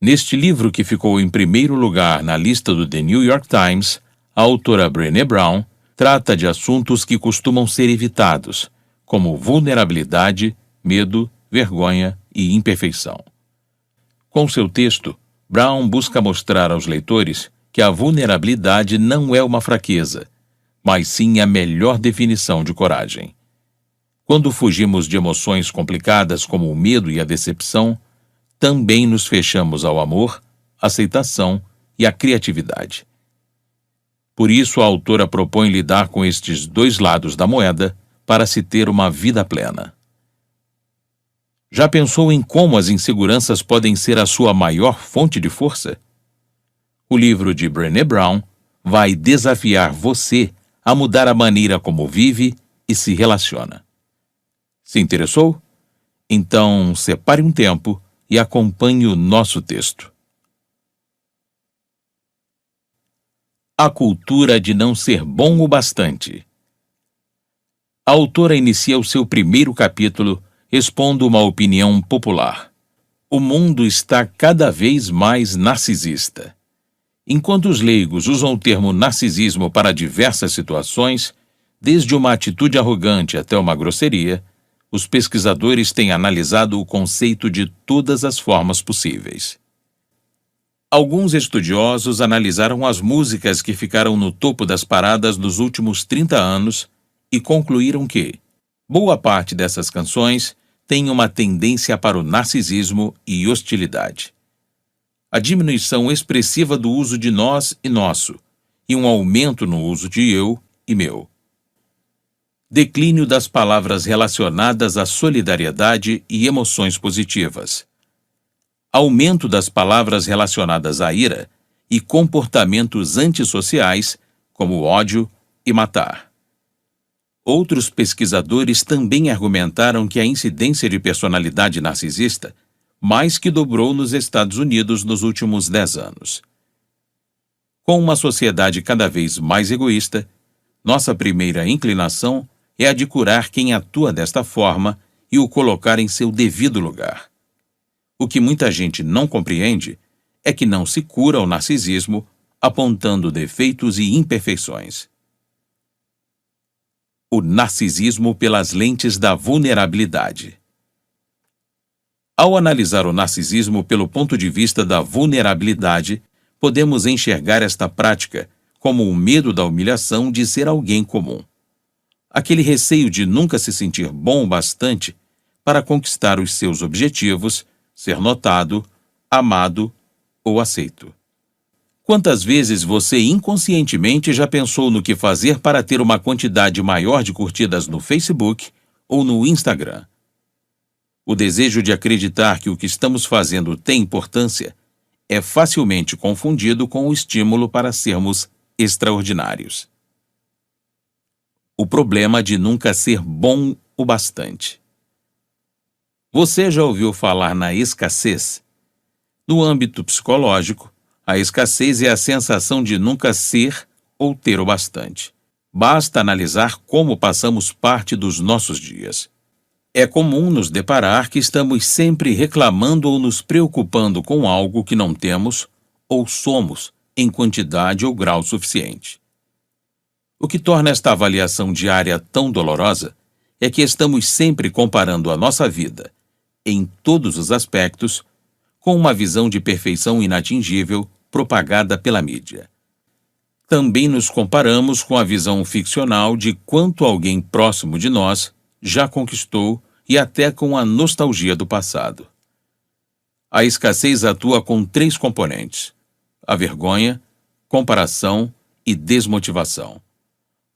Neste livro, que ficou em primeiro lugar na lista do The New York Times, a autora Brené Brown trata de assuntos que costumam ser evitados, como vulnerabilidade, medo, vergonha e imperfeição. Com seu texto, Brown busca mostrar aos leitores que a vulnerabilidade não é uma fraqueza, mas sim a melhor definição de coragem. Quando fugimos de emoções complicadas como o medo e a decepção, também nos fechamos ao amor, aceitação e à criatividade. Por isso, a autora propõe lidar com estes dois lados da moeda para se ter uma vida plena. Já pensou em como as inseguranças podem ser a sua maior fonte de força? O livro de Brené Brown vai desafiar você a mudar a maneira como vive e se relaciona. Se interessou? Então, separe um tempo e acompanhe o nosso texto. A cultura de não ser bom o bastante. A autora inicia o seu primeiro capítulo expondo uma opinião popular. O mundo está cada vez mais narcisista. Enquanto os leigos usam o termo narcisismo para diversas situações, desde uma atitude arrogante até uma grosseria, os pesquisadores têm analisado o conceito de todas as formas possíveis. Alguns estudiosos analisaram as músicas que ficaram no topo das paradas nos últimos 30 anos e concluíram que boa parte dessas canções tem uma tendência para o narcisismo e hostilidade. A diminuição expressiva do uso de nós e nosso, e um aumento no uso de eu e meu. Declínio das palavras relacionadas à solidariedade e emoções positivas. Aumento das palavras relacionadas à ira e comportamentos antissociais, como ódio e matar. Outros pesquisadores também argumentaram que a incidência de personalidade narcisista mais que dobrou nos Estados Unidos nos últimos 10 anos. Com uma sociedade cada vez mais egoísta, nossa primeira inclinação é a de curar quem atua desta forma e o colocar em seu devido lugar. O que muita gente não compreende é que não se cura o narcisismo apontando defeitos e imperfeições. O narcisismo pelas lentes da vulnerabilidade. Ao analisar o narcisismo pelo ponto de vista da vulnerabilidade, podemos enxergar esta prática como o medo da humilhação de ser alguém comum. Aquele receio de nunca se sentir bom o bastante para conquistar os seus objetivos, ser notado, amado ou aceito. Quantas vezes você inconscientemente já pensou no que fazer para ter uma quantidade maior de curtidas no Facebook ou no Instagram? O desejo de acreditar que o que estamos fazendo tem importância é facilmente confundido com o estímulo para sermos extraordinários. O problema de nunca ser bom o bastante. Você já ouviu falar na escassez? No âmbito psicológico, a escassez é a sensação de nunca ser ou ter o bastante. Basta analisar como passamos parte dos nossos dias. É comum nos deparar que estamos sempre reclamando ou nos preocupando com algo que não temos ou somos em quantidade ou grau suficiente. O que torna esta avaliação diária tão dolorosa é que estamos sempre comparando a nossa vida, em todos os aspectos, com uma visão de perfeição inatingível propagada pela mídia. Também nos comparamos com a visão ficcional de quanto alguém próximo de nós já conquistou e até com a nostalgia do passado. A escassez atua com 3 componentes: a vergonha, comparação e desmotivação.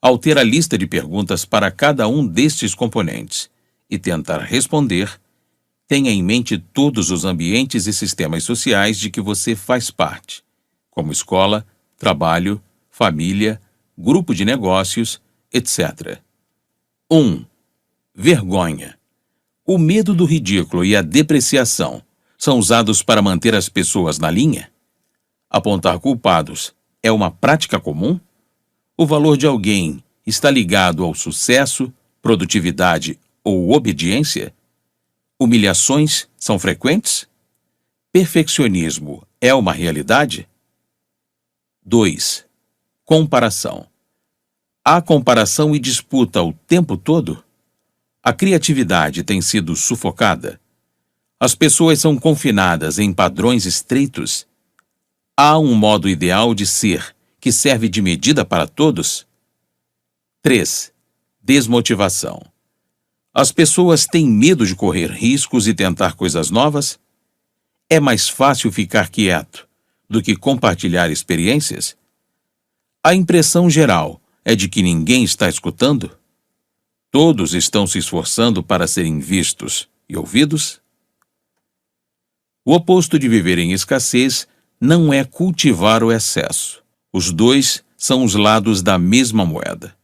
Ao ter a lista de perguntas para cada um destes componentes e tentar responder, tenha em mente todos os ambientes e sistemas sociais de que você faz parte, como escola, trabalho, família, grupo de negócios, etc. 1. Vergonha. O medo do ridículo e a depreciação são usados para manter as pessoas na linha? Apontar culpados é uma prática comum? O valor de alguém está ligado ao sucesso, produtividade ou obediência? Humilhações são frequentes? Perfeccionismo é uma realidade? 2. Comparação. Há comparação e disputa o tempo todo? A criatividade tem sido sufocada? As pessoas são confinadas em padrões estreitos? Há um modo ideal de ser que serve de medida para todos? 3. Desmotivação. As pessoas têm medo de correr riscos e tentar coisas novas? É mais fácil ficar quieto do que compartilhar experiências? A impressão geral é de que ninguém está escutando? Todos estão se esforçando para serem vistos e ouvidos? O oposto de viver em escassez não é cultivar o excesso. Os dois são os lados da mesma moeda.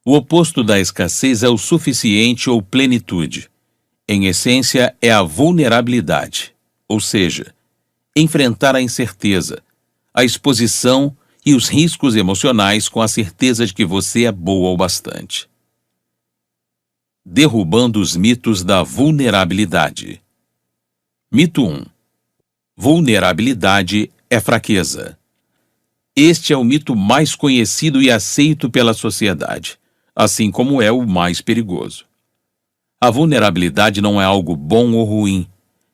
O oposto da escassez é o suficiente ou plenitude. Em essência, é a vulnerabilidade, ou seja, enfrentar a incerteza, a exposição e os riscos emocionais com a certeza de que você é boa o bastante. Derrubando os mitos da vulnerabilidade. Mito 1. Vulnerabilidade é fraqueza. Este é o mito mais conhecido e aceito pela sociedade, assim como é o mais perigoso. A vulnerabilidade não é algo bom ou ruim.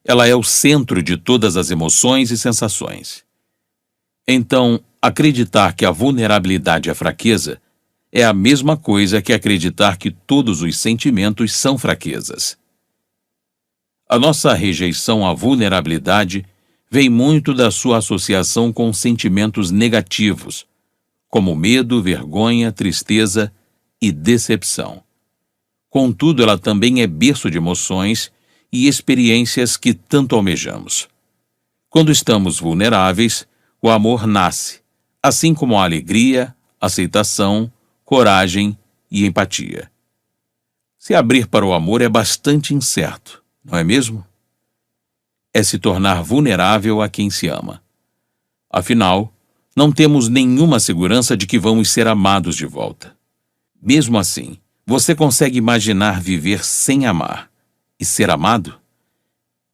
Ela é o centro de todas as emoções e sensações. Então, acreditar que a vulnerabilidade é fraqueza é a mesma coisa que acreditar que todos os sentimentos são fraquezas. A nossa rejeição à vulnerabilidade vem muito da sua associação com sentimentos negativos, como medo, vergonha, tristeza e decepção. Contudo, ela também é berço de emoções e experiências que tanto almejamos. Quando estamos vulneráveis, o amor nasce, assim como a alegria, aceitação, coragem e empatia. Se abrir para o amor é bastante incerto, não é mesmo? É se tornar vulnerável a quem se ama. Afinal, não temos nenhuma segurança de que vamos ser amados de volta. Mesmo assim, você consegue imaginar viver sem amar e ser amado?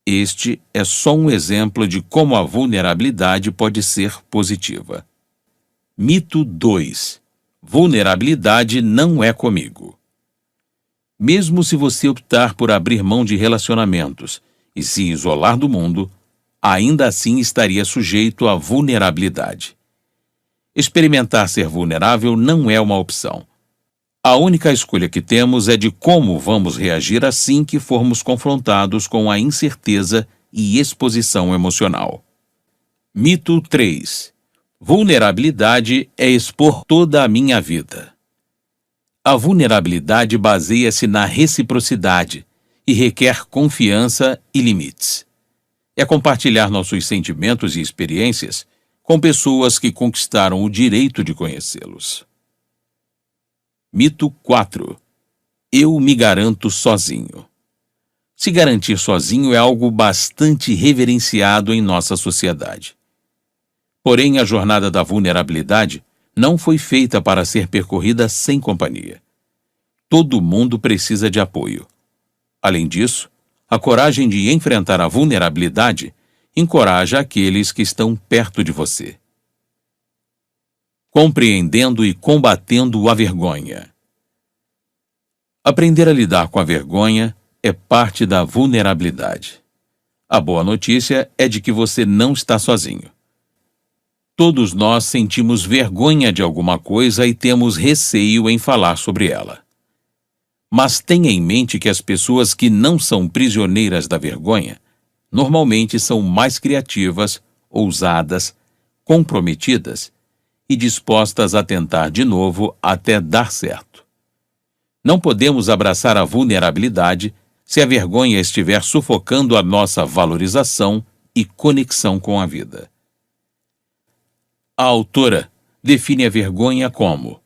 Este é só um exemplo de como a vulnerabilidade pode ser positiva. Mito 2. Vulnerabilidade não é comigo. Mesmo se você optar por abrir mão de relacionamentos e se isolar do mundo, ainda assim estaria sujeito à vulnerabilidade. Experimentar ser vulnerável não é uma opção. A única escolha que temos é de como vamos reagir assim que formos confrontados com a incerteza e exposição emocional. Mito 3. Vulnerabilidade é expor toda a minha vida. A vulnerabilidade baseia-se na reciprocidade e requer confiança e limites. É compartilhar nossos sentimentos e experiências com pessoas que conquistaram o direito de conhecê-los. Mito 4. Eu me garanto sozinho. Se garantir sozinho é algo bastante reverenciado em nossa sociedade. Porém, a jornada da vulnerabilidade não foi feita para ser percorrida sem companhia. Todo mundo precisa de apoio. Além disso, a coragem de enfrentar a vulnerabilidade encoraja aqueles que estão perto de você. Compreendendo e combatendo a vergonha. Aprender a lidar com a vergonha é parte da vulnerabilidade. A boa notícia é de que você não está sozinho. Todos nós sentimos vergonha de alguma coisa e temos receio em falar sobre ela. Mas tenha em mente que as pessoas que não são prisioneiras da vergonha normalmente são mais criativas, ousadas, comprometidas e dispostas a tentar de novo até dar certo. Não podemos abraçar a vulnerabilidade se a vergonha estiver sufocando a nossa valorização e conexão com a vida. A autora define a vergonha como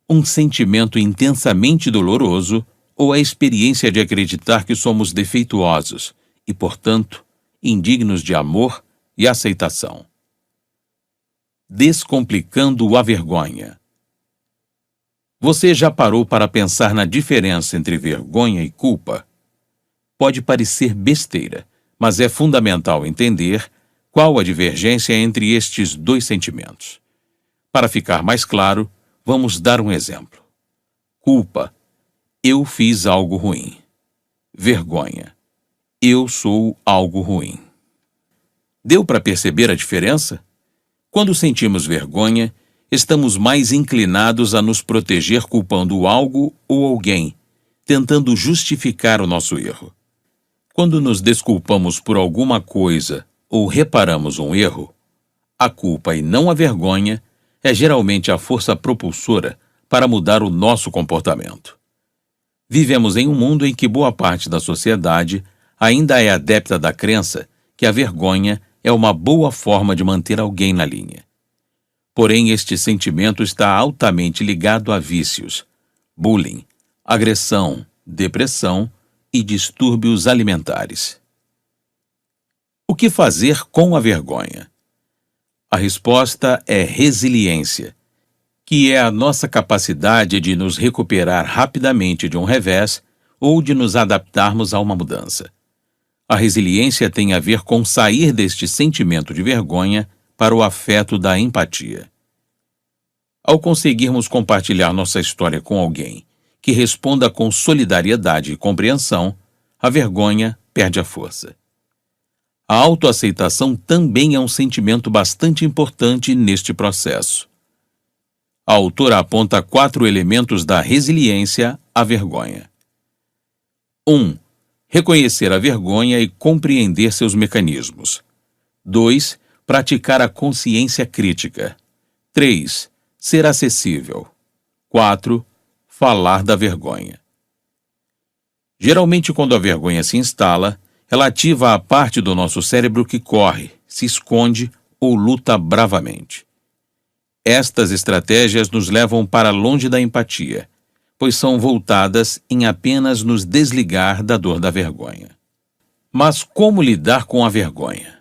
um sentimento intensamente doloroso ou a experiência de acreditar que somos defeituosos e, portanto, indignos de amor e aceitação. Descomplicando a vergonha. Você já parou para pensar na diferença entre vergonha e culpa? Pode parecer besteira, mas é fundamental entender qual a divergência entre estes dois sentimentos. Para ficar mais claro, vamos dar um exemplo. Culpa: eu fiz algo ruim. Vergonha: eu sou algo ruim. Deu para perceber a diferença? Quando sentimos vergonha, estamos mais inclinados a nos proteger culpando algo ou alguém, tentando justificar o nosso erro. Quando nos desculpamos por alguma coisa ou reparamos um erro, a culpa e não a vergonha é geralmente a força propulsora para mudar o nosso comportamento. Vivemos em um mundo em que boa parte da sociedade ainda é adepta da crença que a vergonha é uma boa forma de manter alguém na linha. Porém, este sentimento está altamente ligado a vícios, bullying, agressão, depressão e distúrbios alimentares. O que fazer com a vergonha? A resposta é resiliência, que é a nossa capacidade de nos recuperar rapidamente de um revés ou de nos adaptarmos a uma mudança. A resiliência tem a ver com sair deste sentimento de vergonha para o afeto da empatia. Ao conseguirmos compartilhar nossa história com alguém que responda com solidariedade e compreensão, a vergonha perde a força. A autoaceitação também é um sentimento bastante importante neste processo. A autora aponta 4 elementos da resiliência à vergonha. 1. Reconhecer a vergonha e compreender seus mecanismos. 2. Praticar a consciência crítica. 3. Ser acessível. 4. Falar da vergonha. Geralmente, quando a vergonha se instala, ela ativa a parte do nosso cérebro que corre, se esconde ou luta bravamente. Estas estratégias nos levam para longe da empatia, pois são voltadas em apenas nos desligar da dor da vergonha. Mas como lidar com a vergonha?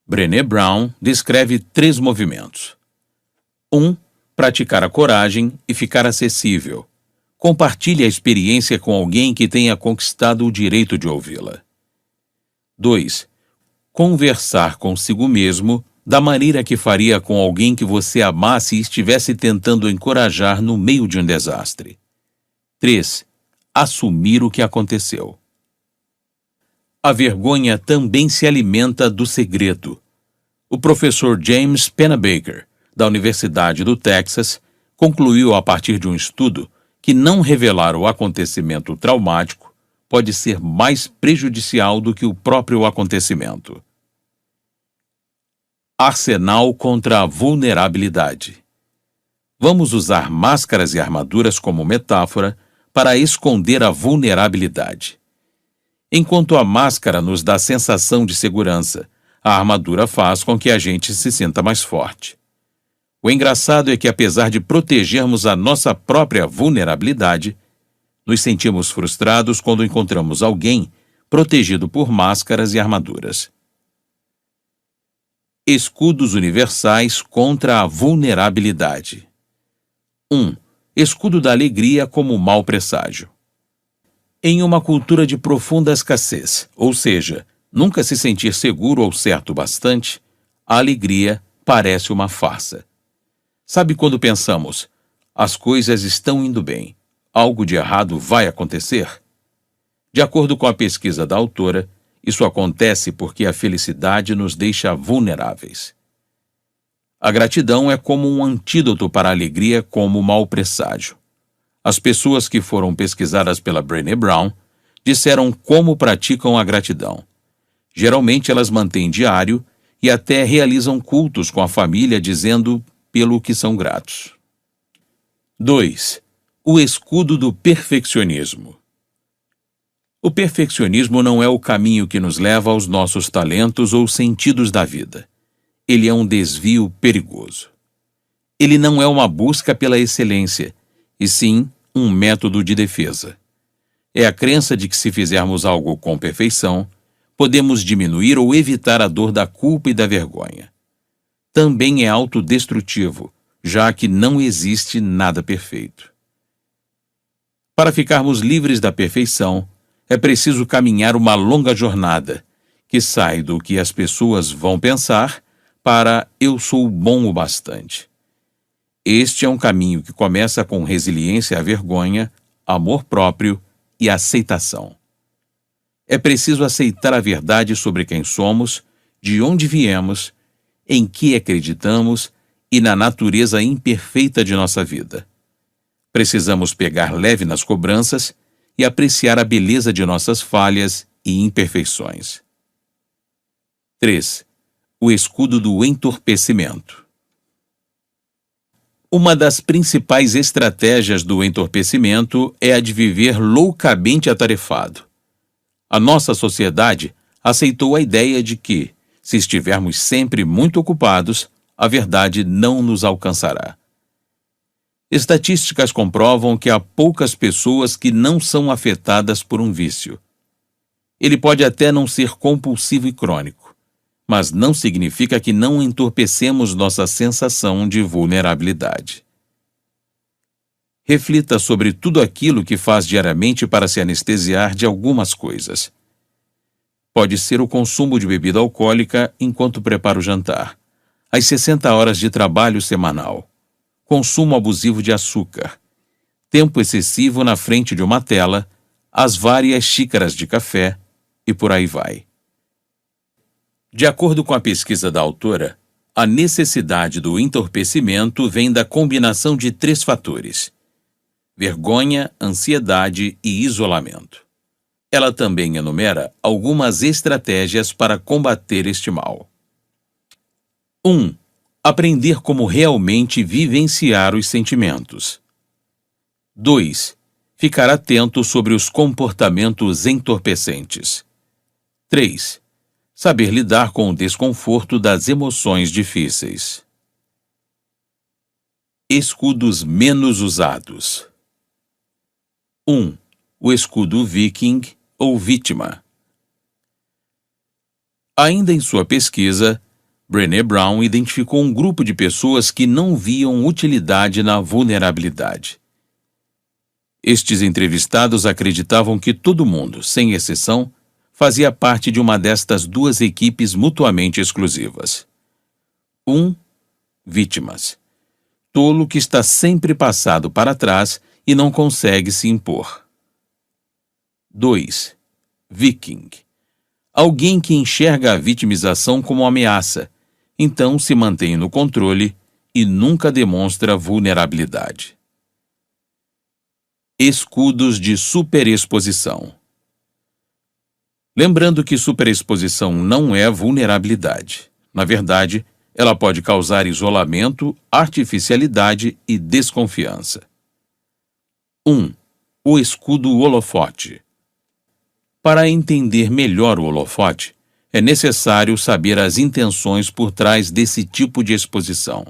Brené Brown descreve 3 movimentos. 1. Praticar a coragem e ficar acessível. Compartilhe a experiência com alguém que tenha conquistado o direito de ouvi-la. 2. Conversar consigo mesmo da maneira que faria com alguém que você amasse e estivesse tentando encorajar no meio de um desastre. 3. Assumir o que aconteceu. A vergonha também se alimenta do segredo. O professor James Pennebaker, da Universidade do Texas, concluiu a partir de um estudo que não revelar o acontecimento traumático pode ser mais prejudicial do que o próprio acontecimento. Arsenal contra a vulnerabilidade. Vamos usar máscaras e armaduras como metáfora para esconder a vulnerabilidade. Enquanto a máscara nos dá sensação de segurança, a armadura faz com que a gente se sinta mais forte. O engraçado é que, apesar de protegermos a nossa própria vulnerabilidade, nos sentimos frustrados quando encontramos alguém protegido por máscaras e armaduras. Escudos universais contra a vulnerabilidade. 1. Escudo da alegria como mau presságio. Em uma cultura de profunda escassez, ou seja, nunca se sentir seguro ou certo o bastante, a alegria parece uma farsa. Sabe quando pensamos, as coisas estão indo bem, algo de errado vai acontecer? De acordo com a pesquisa da autora, isso acontece porque a felicidade nos deixa vulneráveis. A gratidão é como um antídoto para a alegria como mau presságio. As pessoas que foram pesquisadas pela Brené Brown disseram como praticam a gratidão. Geralmente elas mantêm diário e até realizam cultos com a família dizendo pelo que são gratos. 2. O escudo do perfeccionismo. O perfeccionismo não é o caminho que nos leva aos nossos talentos ou sentidos da vida. Ele é um desvio perigoso. Ele não é uma busca pela excelência, e sim um método de defesa. É a crença de que se fizermos algo com perfeição, podemos diminuir ou evitar a dor da culpa e da vergonha. Também é autodestrutivo, já que não existe nada perfeito. Para ficarmos livres da perfeição, é preciso caminhar uma longa jornada, que sai do que as pessoas vão pensar para eu sou bom o bastante. Este é um caminho que começa com resiliência à vergonha, amor próprio e aceitação. É preciso aceitar a verdade sobre quem somos, de onde viemos, em que acreditamos e na natureza imperfeita de nossa vida. Precisamos pegar leve nas cobranças e apreciar a beleza de nossas falhas e imperfeições. 3. O escudo do entorpecimento. Uma das principais estratégias do entorpecimento é a de viver loucamente atarefado. A nossa sociedade aceitou a ideia de que, se estivermos sempre muito ocupados, a verdade não nos alcançará. Estatísticas comprovam que há poucas pessoas que não são afetadas por um vício. Ele pode até não ser compulsivo e crônico, mas não significa que não entorpecemos nossa sensação de vulnerabilidade. Reflita sobre tudo aquilo que faz diariamente para se anestesiar de algumas coisas. Pode ser o consumo de bebida alcoólica enquanto prepara o jantar, as 60 horas de trabalho semanal, consumo abusivo de açúcar, tempo excessivo na frente de uma tela, as várias xícaras de café e por aí vai. De acordo com a pesquisa da autora, a necessidade do entorpecimento vem da combinação de 3 fatores: vergonha, ansiedade e isolamento. Ela também enumera algumas estratégias para combater este mal. 1. Aprender como realmente vivenciar os sentimentos. 2. Ficar atento sobre os comportamentos entorpecentes. 3. Saber lidar com o desconforto das emoções difíceis. Escudos menos usados. 1. O escudo viking ou vítima. Ainda em sua pesquisa, Brené Brown identificou um grupo de pessoas que não viam utilidade na vulnerabilidade. Estes entrevistados acreditavam que todo mundo, sem exceção, fazia parte de uma destas 2 equipes mutuamente exclusivas. 1. Vítimas. Tolo que está sempre passado para trás e não consegue se impor. 2. Viking. Alguém que enxerga a vitimização como ameaça, então se mantém no controle e nunca demonstra vulnerabilidade. Escudos de superexposição. Lembrando que superexposição não é vulnerabilidade. Na verdade, ela pode causar isolamento, artificialidade e desconfiança. 1. O escudo holofote. Para entender melhor o holofote, é necessário saber as intenções por trás desse tipo de exposição.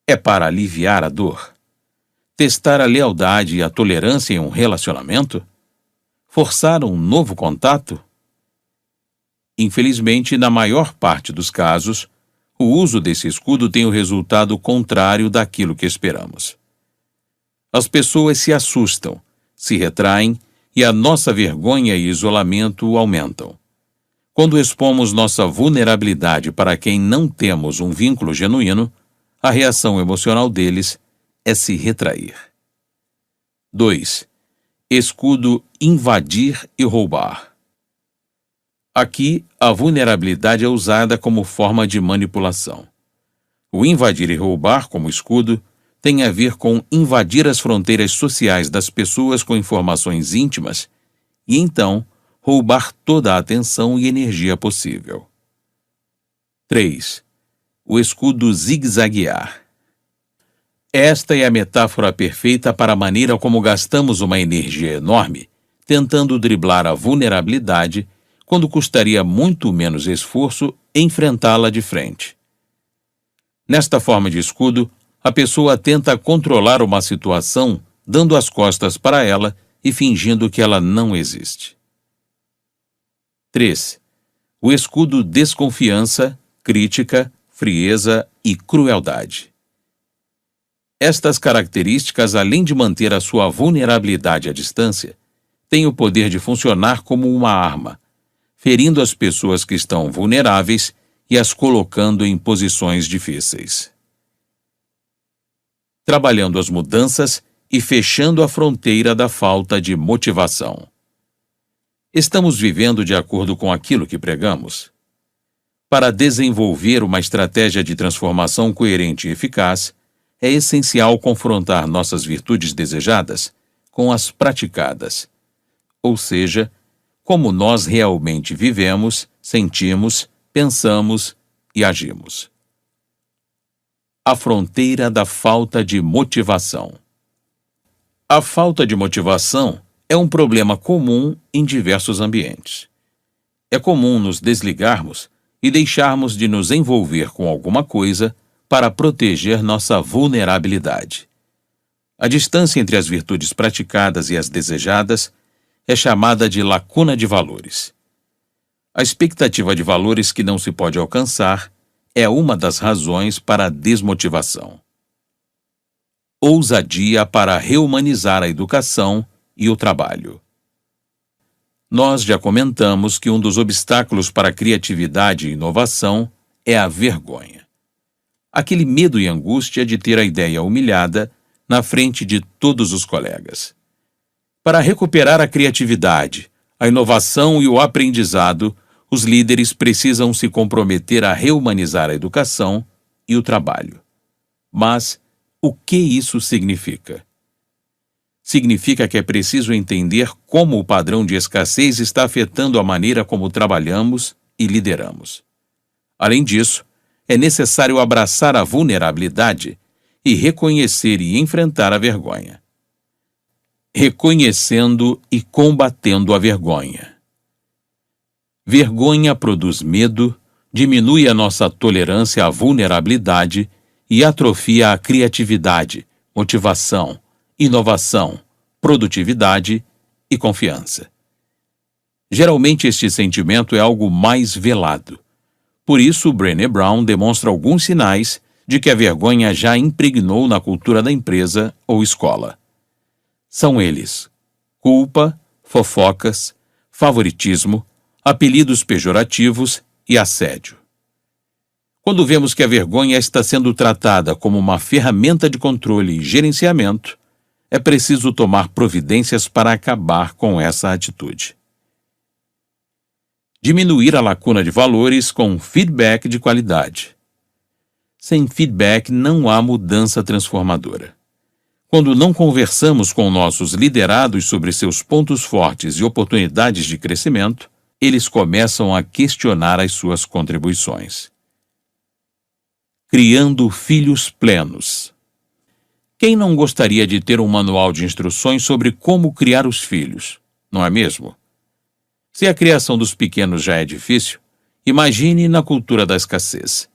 É para aliviar a dor? Testar a lealdade e a tolerância em um relacionamento? Forçar um novo contato? Infelizmente, na maior parte dos casos, o uso desse escudo tem o resultado contrário daquilo que esperamos. As pessoas se assustam, se retraem e a nossa vergonha e isolamento aumentam. Quando expomos nossa vulnerabilidade para quem não temos um vínculo genuíno, a reação emocional deles é se retrair. 2. Escudo invadir e roubar. Aqui, a vulnerabilidade é usada como forma de manipulação. O invadir e roubar como escudo tem a ver com invadir as fronteiras sociais das pessoas com informações íntimas e, então, roubar toda a atenção e energia possível. 3. O escudo zigue-zaguear. Esta é a metáfora perfeita para a maneira como gastamos uma energia enorme tentando driblar a vulnerabilidade quando custaria muito menos esforço enfrentá-la de frente. Nesta forma de escudo, a pessoa tenta controlar uma situação dando as costas para ela e fingindo que ela não existe. 3. O escudo desconfiança, crítica, frieza e crueldade. Estas características, além de manter a sua vulnerabilidade à distância, têm o poder de funcionar como uma arma, ferindo as pessoas que estão vulneráveis e as colocando em posições difíceis. Trabalhando as mudanças e fechando a fronteira da falta de motivação. Estamos vivendo de acordo com aquilo que pregamos? Para desenvolver uma estratégia de transformação coerente e eficaz, é essencial confrontar nossas virtudes desejadas com as praticadas, ou seja, como nós realmente vivemos, sentimos, pensamos e agimos. A fronteira da falta de motivação. A falta de motivação é um problema comum em diversos ambientes. É comum nos desligarmos e deixarmos de nos envolver com alguma coisa para proteger nossa vulnerabilidade. A distância entre as virtudes praticadas e as desejadas é chamada de lacuna de valores. A expectativa de valores que não se pode alcançar é uma das razões para a desmotivação. Ousadia para reumanizar a educação e o trabalho. Nós já comentamos que um dos obstáculos para a criatividade e inovação é a vergonha. Aquele medo e angústia de ter a ideia humilhada na frente de todos os colegas. Para recuperar a criatividade, a inovação e o aprendizado, os líderes precisam se comprometer a reumanizar a educação e o trabalho. Mas o que isso significa? Significa que é preciso entender como o padrão de escassez está afetando a maneira como trabalhamos e lideramos. Além disso, é necessário abraçar a vulnerabilidade e reconhecer e enfrentar a vergonha. Reconhecendo e combatendo a vergonha. Vergonha produz medo, diminui a nossa tolerância à vulnerabilidade e atrofia a criatividade, motivação, inovação, produtividade e confiança. Geralmente este sentimento é algo mais velado. Por isso, Brené Brown demonstra alguns sinais de que a vergonha já impregnou na cultura da empresa ou escola. São eles: culpa, fofocas, favoritismo, apelidos pejorativos e assédio. Quando vemos que a vergonha está sendo tratada como uma ferramenta de controle e gerenciamento, é preciso tomar providências para acabar com essa atitude. Diminuir a lacuna de valores com feedback de qualidade. Sem feedback não há mudança transformadora. Quando não conversamos com nossos liderados sobre seus pontos fortes e oportunidades de crescimento, eles começam a questionar as suas contribuições. Criando filhos plenos. Quem não gostaria de ter um manual de instruções sobre como criar os filhos, não é mesmo? Se a criação dos pequenos já é difícil, imagine na cultura da escassez.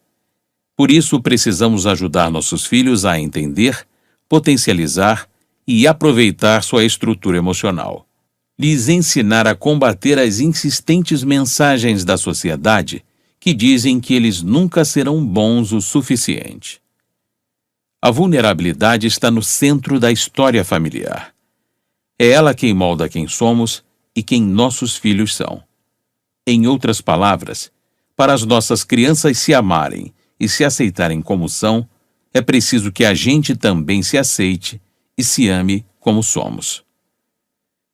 Por isso, precisamos ajudar nossos filhos a entender, potencializar e aproveitar sua estrutura emocional. Lhes ensinar a combater as insistentes mensagens da sociedade que dizem que eles nunca serão bons o suficiente. A vulnerabilidade está no centro da história familiar. É ela quem molda quem somos e quem nossos filhos são. Em outras palavras, para as nossas crianças se amarem e se aceitarem como são, é preciso que a gente também se aceite e se ame como somos.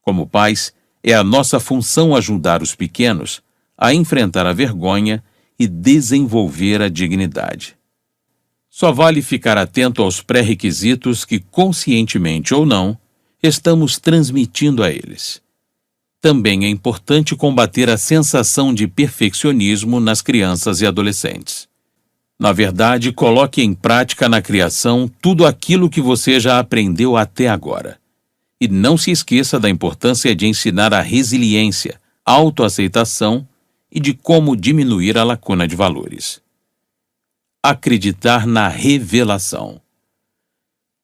Como pais, é a nossa função ajudar os pequenos a enfrentar a vergonha e desenvolver a dignidade. Só vale ficar atento aos pré-requisitos que, conscientemente ou não, estamos transmitindo a eles. Também é importante combater a sensação de perfeccionismo nas crianças e adolescentes. Na verdade, coloque em prática na criação tudo aquilo que você já aprendeu até agora. E não se esqueça da importância de ensinar a resiliência, autoaceitação e de como diminuir a lacuna de valores. Acreditar na revelação.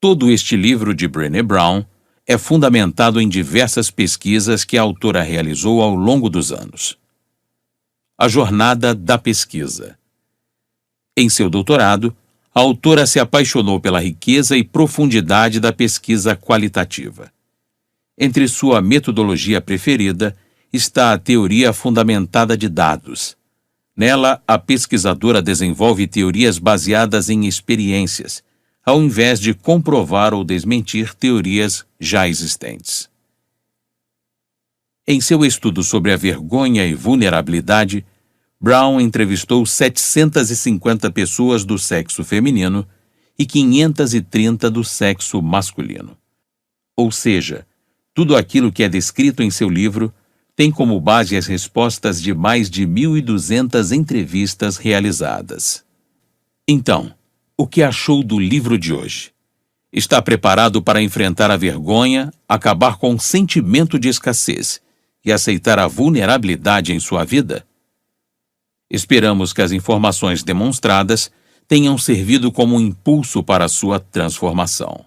Todo este livro de Brené Brown é fundamentado em diversas pesquisas que a autora realizou ao longo dos anos. A jornada da pesquisa. Em seu doutorado, a autora se apaixonou pela riqueza e profundidade da pesquisa qualitativa. Entre sua metodologia preferida está a teoria fundamentada de dados. Nela, a pesquisadora desenvolve teorias baseadas em experiências, ao invés de comprovar ou desmentir teorias já existentes. Em seu estudo sobre a vergonha e vulnerabilidade, Brown entrevistou 750 pessoas do sexo feminino e 530 do sexo masculino. Ou seja, tudo aquilo que é descrito em seu livro tem como base as respostas de mais de 1.200 entrevistas realizadas. Então, o que achou do livro de hoje? Está preparado para enfrentar a vergonha, acabar com o sentimento de escassez e aceitar a vulnerabilidade em sua vida? Esperamos que as informações demonstradas tenham servido como um impulso para a sua transformação.